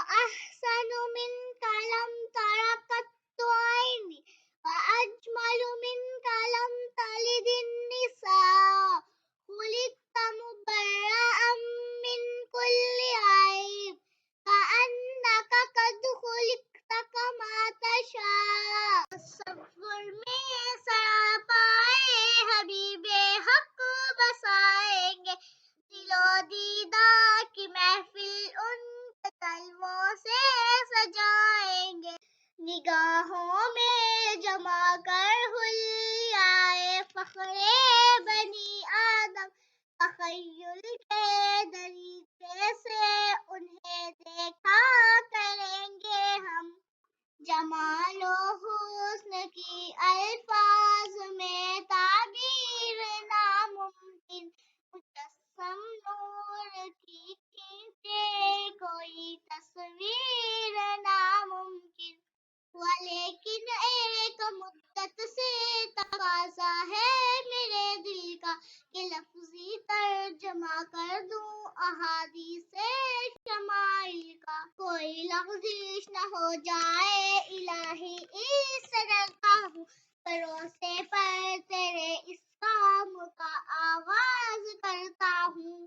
وأحسن منك لم تر قط عيني وأجمل منك لم تلد النساء خلقت مبرأ من كل عيب كأنك قد خلقت كما تشاء تصور میں سراپائے حبیب حق بسائیں گے دل و دیدار کی محفل ان کے کلموں سے سجائیں گے نگاہوں میں جما کر حلیائے فخر بنی آدم تخیل کے دریچے سے انہیں دیکھا کریں گے ہم جمال و حسن کی الفاظ میں تعبیر ناممکن مجسم نور کی کھینچے کوئی تصویر ناممکن ولیکن ایک مدت سے تقاضا ہے میرے دل کا کہ لفظی ترجمہ کر دوں احادیث شمائل کا کوئی لغزش نہ ہو جائے الہی اس سے ڈرتا ہوں بھروسے پر تیرے اس کام کا آغاز کرتا ہوں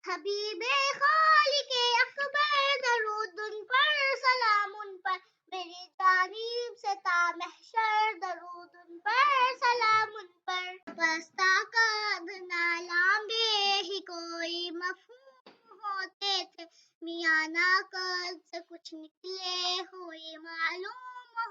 حبیب خالق اکبر درود ان پر سلام ان پر میری جانب سے تا محشر درود ان پر سلام ان پر بستہ قد نالامبے ہی کوئی مفہوم ہوتے تھے میانہ قد سے کچھ نکلے ہوئے معلوم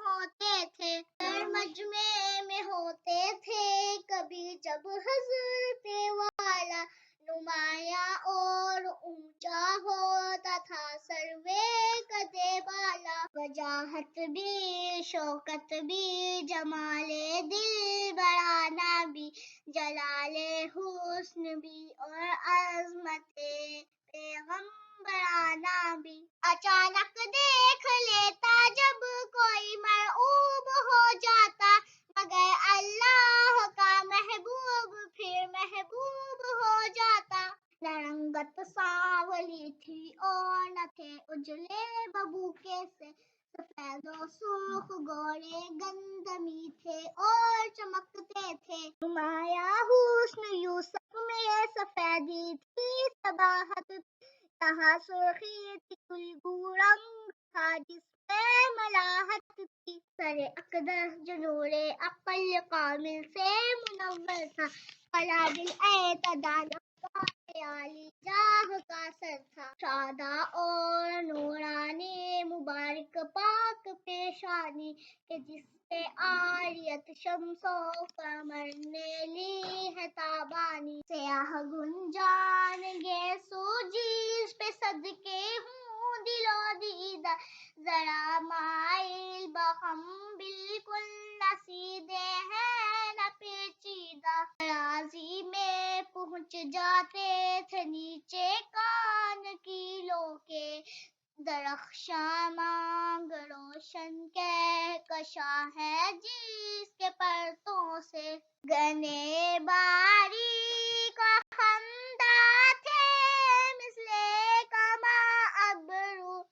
ہوتے تھے در مجمع میں ہوتے تھے کبھی جب حضرت والا نمایاں اور اونچا ہوتا تھا سروے قدِ بالا وجاہت بھی شوکت بھی جمال دل بڑھانا بھی جلال حسن بھی اور عظمت پیغمبرانہ بھی اچانک دیکھ لیتا جب کوئی مرعوب ہو جاتا مگر اللہ کا محبوب پھر محبوب ہو جاتا نہ رنگت سانولی تھی اور نہ تھے اجلے ببوکے سے سفید و سرخ گورے گندمی تھے اور چمکتے تھے نمایاں حسن یوسف میں سفیدی تھی صباحت یہاں سرخی تھی الگو رنگ تھا جس میں ملاحت تھی سر اقدس جو نور عقل کامل سے منور تھا قلادل اعتدال عالی جاہ کا سر تھا شادہ اور نورانی مبارک پاک پیشانی کہ جس پہ آریت شمس و قمر نے لی ہے تابانی سیاہ گنجان گیسو جس پہ صدقے ہوں دل و دیدہ ذرا مائل بہم بالکل نہ سیدھے ہیں نہ پیچیدہ راضی میں پہنچ جاتے تھے نیچے کان کیلوں کے درخشاں مانگ روشن کہکشاں ہے جس کے پرتوں سے گنے باریک و خندہ تھے مثل کما ابرو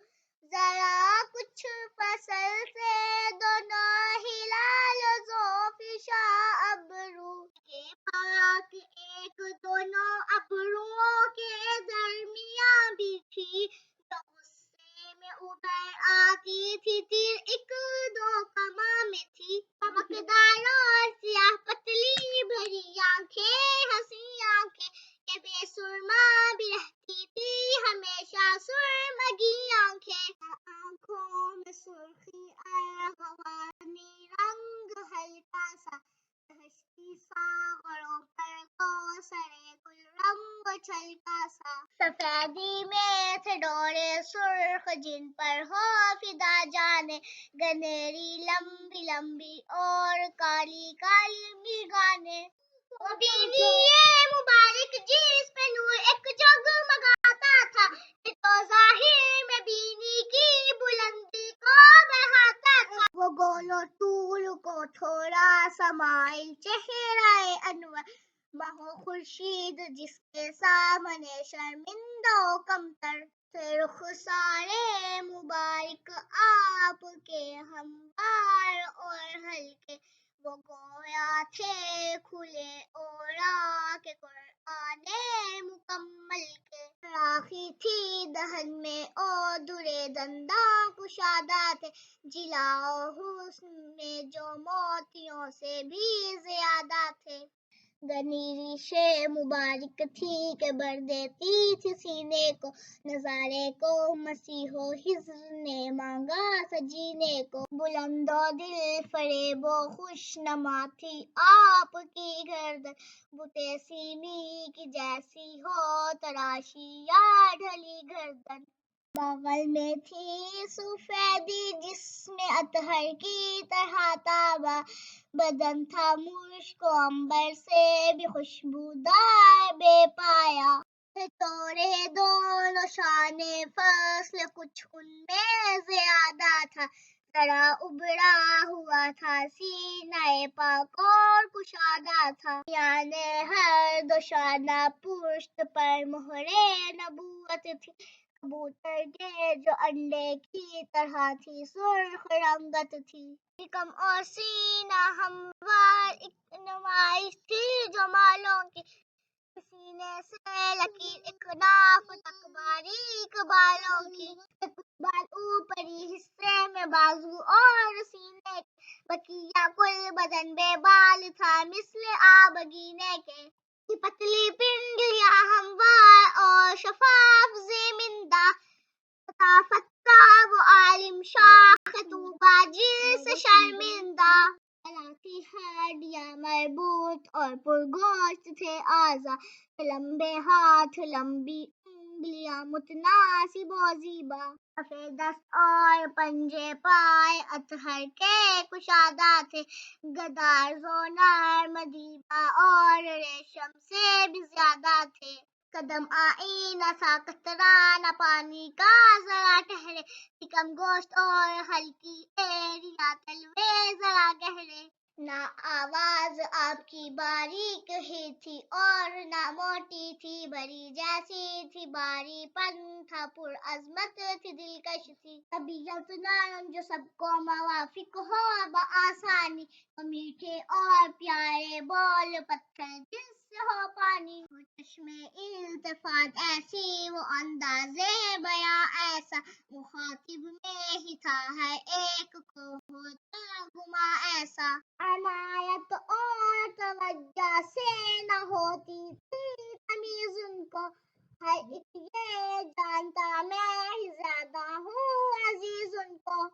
ذرا کچھ فصل سے دونوں ہلال زوفشا ابرو کے پاک ایک دونوں ابروؤں کے درمیان بھی تھی تو غصے میں ابھر آتی تھی تیر ایک دو کما میں تھی چمکدار اور سیاہ پتلی بھری آنکھیں ہنسی آنکھیں کہ بے سرما بھی رہتی تھی ہمیشہ سرمگی آنکھیں آنکھوں میں سرخی ارغوانی رنگ ہلکا سا دہشتی ساغروں پر کوثر گل رنگ چھلکا سا سفیدی میں تھے ڈورے سرخ جن پر ہو فدا جانے گنیری لمبی لمبی اور کالی کالی مرغانیں وہ بینی مبارک جس پہ نور ایک جگمگاتا تھا کہ تو ظاہر میں بینی کی بلندی کو بڑھاتا تھا وہ گول و طول کو تھوڑا سا مائل چہرہ انور ماہ و خورشید جس کے سامنے شرمندہ و کمتر رخسارے مبارک آپ کے ہموار اور ہلکے، وہ گویا تھے کھلے اوراق قرآن مکمل کے۔ راکھی تھی دہن میں اور درے دنداں کشادہ تھے، جلا و حسن میں جو موتیوں سے بھی زیادہ تھے۔ گنی ریشے مبارک تھی کہ بھر دیتی تھی سینے کو، نظارے کو مسیح و حضر نے مانگا سجینے کو۔ بلند و دل فریب و خوش نما تھی آپ کی گردن، بت سیمی کی جیسی ہو تراشی یا ڈھلی گردن۔ بغل میں تھی سفیدی جسم اطہر کی طرح تابہ، بدن تھا مشک و عنبر سے بھی خوشبودار بے پایا۔ چورے دونوں شان فصل کچھ ان میں زیادہ تھا، ذرا ابھرا ہوا تھا سینہ پاک اور کشادہ تھا۔ میانے ہر دو شانہ پشت پر مہر نبوت تھی، کبوتر کے جو انڈے کی طرح تھی سرخ رنگت تھی۔ شکم اور سینہ ہموار ایک نمائش تھی جمالوں کی، سینے سے لکیر اکناف تک باریک بالوں کی۔ کچھ بال اوپری حصے میں بازو اور سینے کے، بقیہ کل بدن بے بال تھا مثل آبگینے کے۔ پتلی پنڈلیاں ہموار اور شفاف زیمندہ، فتح و عالم شاخ طوبیٰ جلد سے شرمندہ۔ تھی ہڈیاں مربوط اور پرگوشت تھے اعضاء، لمبے ہاتھ لمبی انگلیاں متناسب و زیبا۔ صفے دست اور پنجے پائے اطہر کے کشادہ تھے، گداز و نرم دیبا اور ریشم سے بھی زیادہ تھے۔ قدم آئینہ سا قطرہ نہ پانی کا ذرا ٹھہرے، تھی کم گوشت اور ہلکی ایڑیاں تلوے ذرا گہرے۔ نہ آواز آپ کی باریک ہی تھی اور نہ موٹی تھی بری جیسی تھی باری پن تھا پرعظمت تھی دلکش تھی۔ طبیعت نرم جو سب کو موافق ہو بآسانی، وہ میٹھے اور پیارے بول پتھر جس سے ہو پانی۔ وہ چشم التفات ایسی، وہ انداز بیاں ایسا، مخاطب میں ہی تھا ہر ایک کو ہوتا گماں ایسا۔ عنایت اور توجہ سے نہ ہوتی تھی تمیز ان کو، ہر ایک یہ جانتا میں ہی زیادہ ہوں عزیز ان کو۔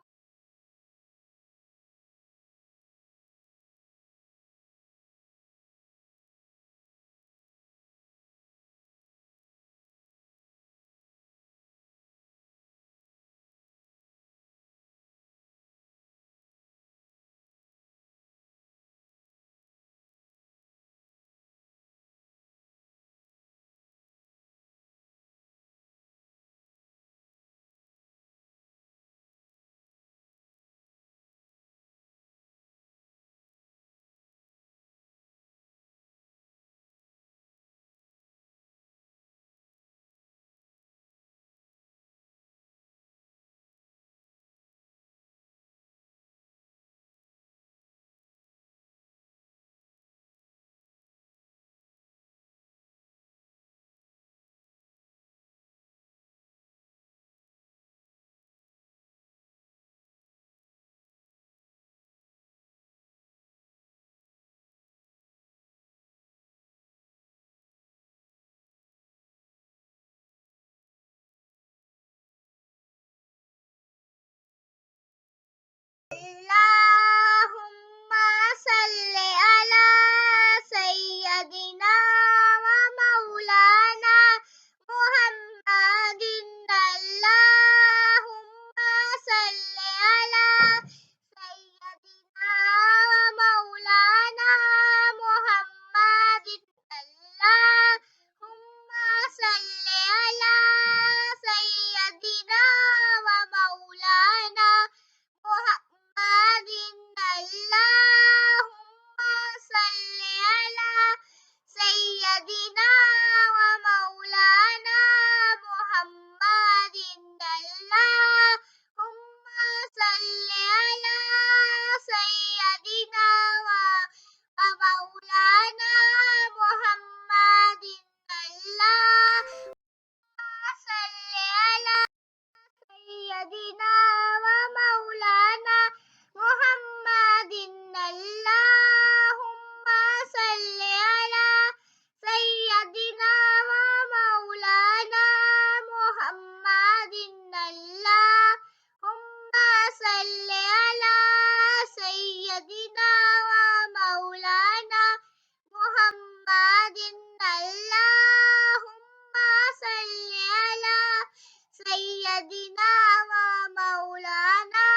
سيدنا ومولانا